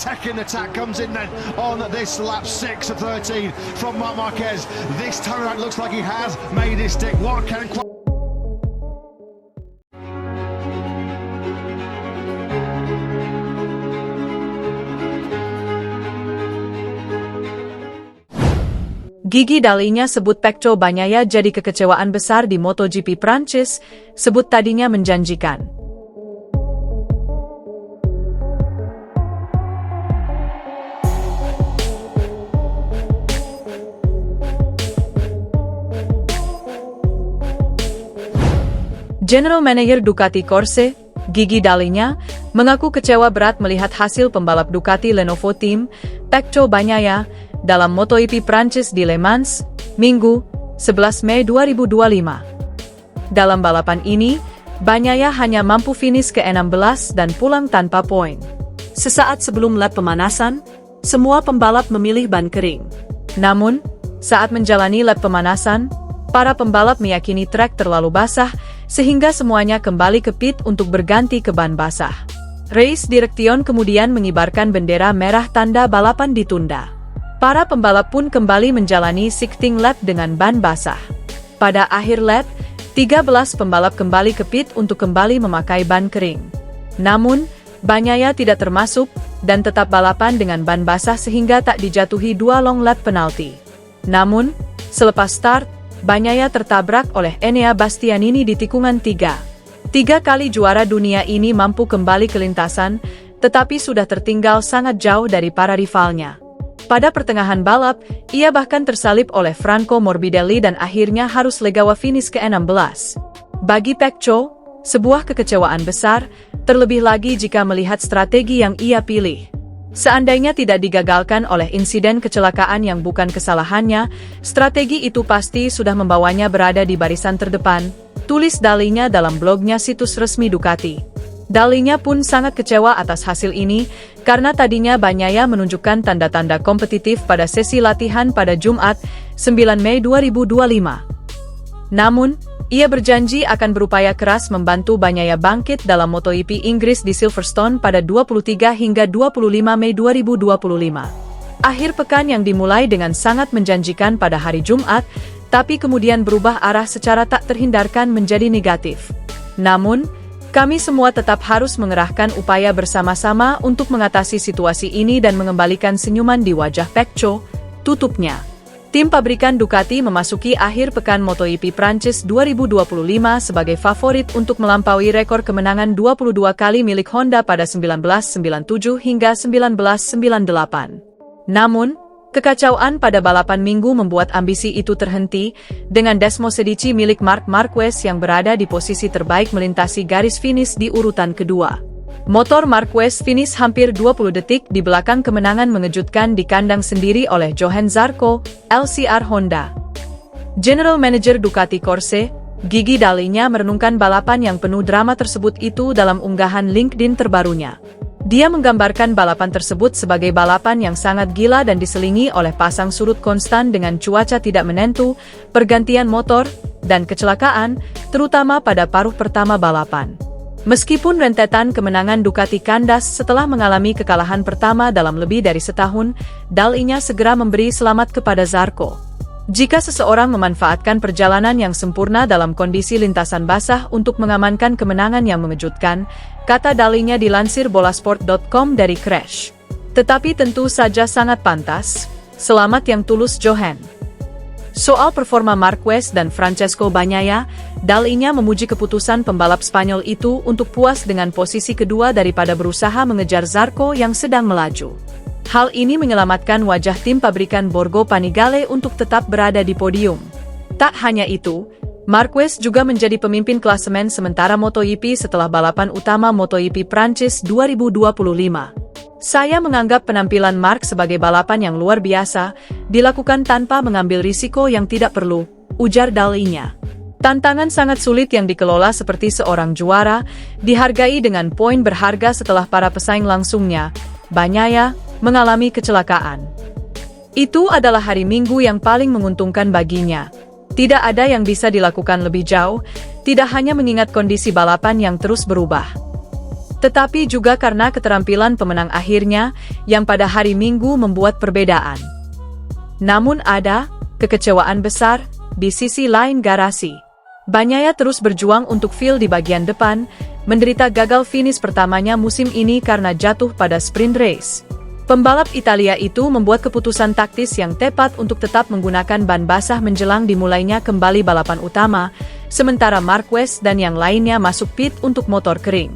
second attack comes in then on this lap 6 of 13 from Marc Marquez. This time around looks like he has made his stick. What can Gigi Dalinya sebut Pecco Bagnaia jadi kekecewaan besar di MotoGP Prancis, sebut tadinya menjanjikan. General Manager Ducati Corse, Gigi Dalinya, mengaku kecewa berat melihat hasil pembalap Ducati Lenovo Team, Pecco Bagnaia, dalam MotoGP Prancis di Le Mans, Minggu, 11 Mei 2025. Dalam balapan ini, Bagnaia hanya mampu finish ke-16 dan pulang tanpa poin. Sesaat sebelum lap pemanasan, semua pembalap memilih ban kering. Namun, saat menjalani lap pemanasan, para pembalap meyakini trek terlalu basah, sehingga semuanya kembali ke pit untuk berganti ke ban basah. Race Direction kemudian mengibarkan bendera merah tanda balapan ditunda. Para pembalap pun kembali menjalani shifting lap dengan ban basah. Pada akhir lap, 13 pembalap kembali ke pit untuk kembali memakai ban kering. Namun, Bagnaia tidak termasuk, dan tetap balapan dengan ban basah sehingga tak dijatuhi 2 long lap penalti. Namun, selepas start, Bagnaia tertabrak oleh Enea Bastianini di tikungan 3. 3 kali juara dunia ini mampu kembali ke lintasan, tetapi sudah tertinggal sangat jauh dari para rivalnya. Pada pertengahan balap, ia bahkan tersalip oleh Franco Morbidelli dan akhirnya harus legawa finish ke-16. Bagi Pecco, sebuah kekecewaan besar, terlebih lagi jika melihat strategi yang ia pilih. Seandainya tidak digagalkan oleh insiden kecelakaan yang bukan kesalahannya, strategi itu pasti sudah membawanya berada di barisan terdepan, tulis Dalinya dalam blognya situs resmi Ducati. Dalinya pun sangat kecewa atas hasil ini, karena tadinya Bagnaia menunjukkan tanda-tanda kompetitif pada sesi latihan pada Jumat, 9 Mei 2025. Namun, ia berjanji akan berupaya keras membantu Bagnaia bangkit dalam MotoGP Inggris di Silverstone pada 23 hingga 25 Mei 2025. Akhir pekan yang dimulai dengan sangat menjanjikan pada hari Jumat, tapi kemudian berubah arah secara tak terhindarkan menjadi negatif. Namun, kami semua tetap harus mengerahkan upaya bersama-sama untuk mengatasi situasi ini dan mengembalikan senyuman di wajah Pecco, tutupnya. Tim pabrikan Ducati memasuki akhir pekan MotoGP Prancis 2025 sebagai favorit untuk melampaui rekor kemenangan 22 kali milik Honda pada 1997 hingga 1998. Namun, kekacauan pada balapan Minggu membuat ambisi itu terhenti, dengan Desmosedici milik Marc Marquez yang berada di posisi terbaik melintasi garis finish di urutan kedua. Motor Marquez finish hampir 20 detik di belakang kemenangan mengejutkan di kandang sendiri oleh Johann Zarco, LCR Honda. General Manager Ducati Corse, Gigi Dalinya merenungkan balapan yang penuh drama tersebut itu dalam unggahan LinkedIn terbarunya. Dia menggambarkan balapan tersebut sebagai balapan yang sangat gila dan diselingi oleh pasang surut konstan dengan cuaca tidak menentu, pergantian motor, dan kecelakaan, terutama pada paruh pertama balapan. Meskipun rentetan kemenangan Ducati kandas setelah mengalami kekalahan pertama dalam lebih dari setahun, Dalinya segera memberi selamat kepada Zarco. Jika seseorang memanfaatkan perjalanan yang sempurna dalam kondisi lintasan basah untuk mengamankan kemenangan yang mengejutkan, kata Dalinya dilansir bolasport.com dari Crash. Tetapi tentu saja sangat pantas, selamat yang tulus Johan. Soal performa Marquez dan Francesco Bagnaia, Dalinya memuji keputusan pembalap Spanyol itu untuk puas dengan posisi kedua daripada berusaha mengejar Zarco yang sedang melaju. Hal ini menyelamatkan wajah tim pabrikan Borgo Panigale untuk tetap berada di podium. Tak hanya itu, Marquez juga menjadi pemimpin klasemen sementara MotoGP setelah balapan utama MotoGP Prancis 2025. Saya menganggap penampilan Marc sebagai balapan yang luar biasa, dilakukan tanpa mengambil risiko yang tidak perlu, ujar Dalinya. Tantangan sangat sulit yang dikelola seperti seorang juara, dihargai dengan poin berharga setelah para pesaing langsungnya, Bagnaia, mengalami kecelakaan. Itu adalah hari Minggu yang paling menguntungkan baginya. Tidak ada yang bisa dilakukan lebih jauh, tidak hanya mengingat kondisi balapan yang terus berubah. tetapi juga karena keterampilan pemenang akhirnya yang pada hari Minggu membuat perbedaan. Namun ada kekecewaan besar di sisi lain garasi. Bagnaia terus berjuang untuk feel di bagian depan, menderita gagal finish pertamanya musim ini karena jatuh pada sprint race. Pembalap Italia itu membuat keputusan taktis yang tepat untuk tetap menggunakan ban basah menjelang dimulainya kembali balapan utama, sementara Marquez dan yang lainnya masuk pit untuk motor kering.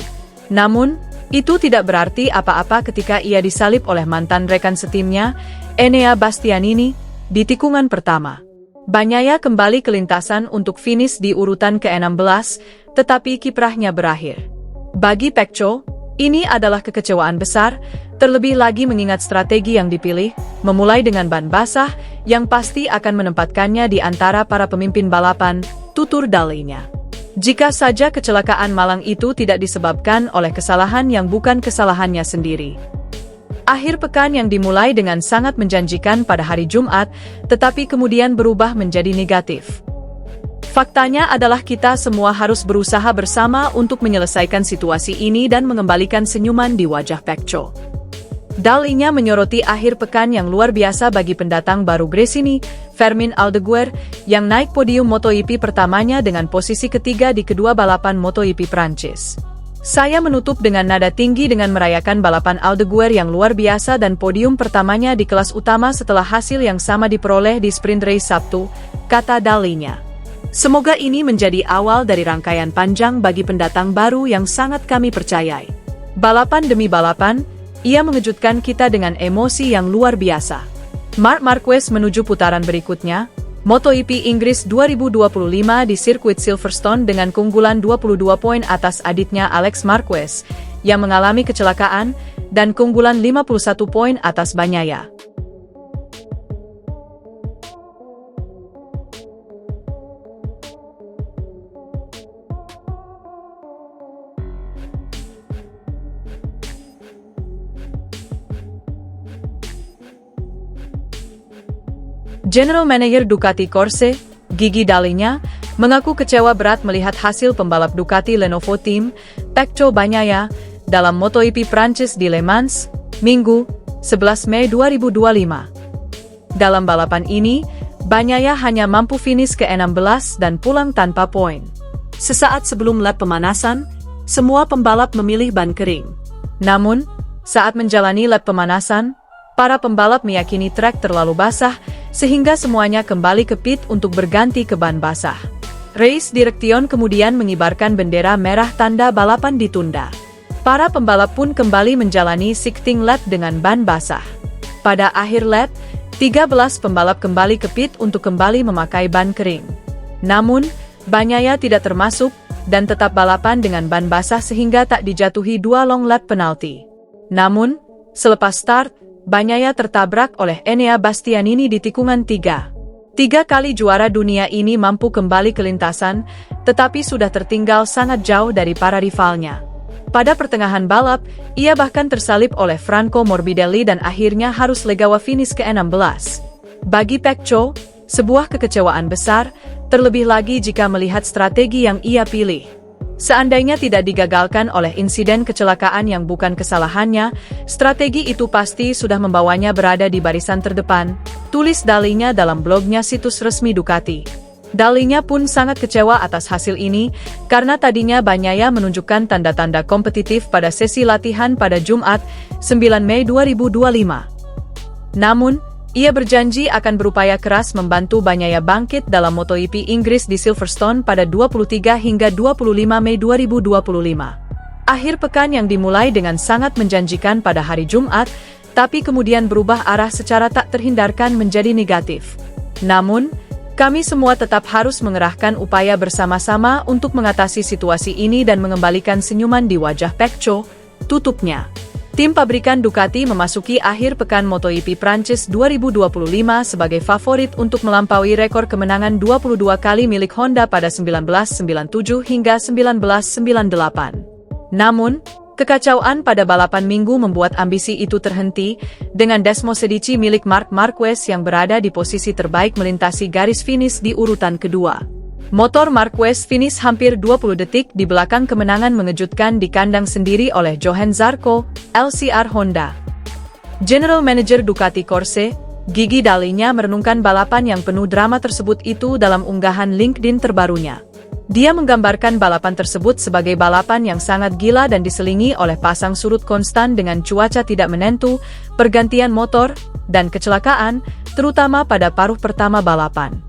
Namun, itu tidak berarti apa-apa ketika ia disalip oleh mantan rekan setimnya, Enea Bastianini, di tikungan pertama. Bagnaia kembali ke lintasan untuk finish di urutan ke-16, tetapi kiprahnya berakhir. Bagi Pecco, ini adalah kekecewaan besar, terlebih lagi mengingat strategi yang dipilih, memulai dengan ban basah, yang pasti akan menempatkannya di antara para pemimpin balapan, tutur Dalinya. Jika saja kecelakaan malang itu tidak disebabkan oleh kesalahan yang bukan kesalahannya sendiri. Akhir pekan yang dimulai dengan sangat menjanjikan pada hari Jumat, tetapi kemudian berubah menjadi negatif. Faktanya adalah kita semua harus berusaha bersama untuk menyelesaikan situasi ini dan mengembalikan senyuman di wajah Pecco. Dalinya menyoroti akhir pekan yang luar biasa bagi pendatang baru Gresini, Fermin Aldeguer, yang naik podium MotoGP pertamanya dengan posisi ketiga di kedua balapan MotoGP Prancis. Saya menutup dengan nada tinggi dengan merayakan balapan Aldeguer yang luar biasa dan podium pertamanya di kelas utama setelah hasil yang sama diperoleh di sprint race Sabtu, kata Dalinya. Semoga ini menjadi awal dari rangkaian panjang bagi pendatang baru yang sangat kami percayai. Balapan demi balapan, ia mengejutkan kita dengan emosi yang luar biasa. Marc Marquez menuju putaran berikutnya, MotoGP Inggris 2025 di sirkuit Silverstone dengan keunggulan 22 poin atas adiknya Alex Marquez, yang mengalami kecelakaan, dan keunggulan 51 poin atas Bagnaia. General Manager Ducati Corse, Gigi Dalinya, mengaku kecewa berat melihat hasil pembalap Ducati Lenovo Team, Pecco Bagnaia, dalam MotoGP Prancis di Le Mans, Minggu, 11 Mei 2025. Dalam balapan ini, Bagnaia hanya mampu finish ke-16 dan pulang tanpa poin. Sesaat sebelum lap pemanasan, semua pembalap memilih ban kering. Namun, saat menjalani lap pemanasan, para pembalap meyakini trek terlalu basah, sehingga semuanya kembali ke pit untuk berganti ke ban basah. Race Direction kemudian mengibarkan bendera merah tanda balapan ditunda. Para pembalap pun kembali menjalani shifting lap dengan ban basah. Pada akhir lap, 13 pembalap kembali ke pit untuk kembali memakai ban kering. Namun, Bagnaia tidak termasuk, dan tetap balapan dengan ban basah sehingga tak dijatuhi 2 long lap penalti. Namun, selepas start, Bagnaia tertabrak oleh Enea Bastianini di tikungan 3. 3 kali juara dunia ini mampu kembali ke lintasan, tetapi sudah tertinggal sangat jauh dari para rivalnya. Pada pertengahan balap, ia bahkan tersalip oleh Franco Morbidelli dan akhirnya harus legawa finish ke-16. Bagi Pecco, sebuah kekecewaan besar, terlebih lagi jika melihat strategi yang ia pilih. Seandainya tidak digagalkan oleh insiden kecelakaan yang bukan kesalahannya, strategi itu pasti sudah membawanya berada di barisan terdepan, tulis Dalinya dalam blognya situs resmi Ducati. Dalinya pun sangat kecewa atas hasil ini, karena tadinya Bagnaia menunjukkan tanda-tanda kompetitif pada sesi latihan pada Jumat, 9 Mei 2025. Namun, ia berjanji akan berupaya keras membantu Bagnaia bangkit dalam MotoGP Inggris di Silverstone pada 23 hingga 25 Mei 2025. Akhir pekan yang dimulai dengan sangat menjanjikan pada hari Jumat, tapi kemudian berubah arah secara tak terhindarkan menjadi negatif. Namun, kami semua tetap harus mengerahkan upaya bersama-sama untuk mengatasi situasi ini dan mengembalikan senyuman di wajah Pecco, tutupnya. Tim pabrikan Ducati memasuki akhir pekan MotoGP Prancis 2025 sebagai favorit untuk melampaui rekor kemenangan 22 kali milik Honda pada 1997 hingga 1998. Namun, kekacauan pada balapan Minggu membuat ambisi itu terhenti, dengan Desmo Sedici milik Marc Marquez yang berada di posisi terbaik melintasi garis finish di urutan kedua. Motor Marquez finish hampir 20 detik di belakang kemenangan mengejutkan di kandang sendiri oleh Johann Zarco, LCR Honda. General Manager Ducati Corse, Gigi Dall'Igna merenungkan balapan yang penuh drama tersebut itu dalam unggahan LinkedIn terbarunya. Dia menggambarkan balapan tersebut sebagai balapan yang sangat gila dan diselingi oleh pasang surut konstan dengan cuaca tidak menentu, pergantian motor, dan kecelakaan, terutama pada paruh pertama balapan.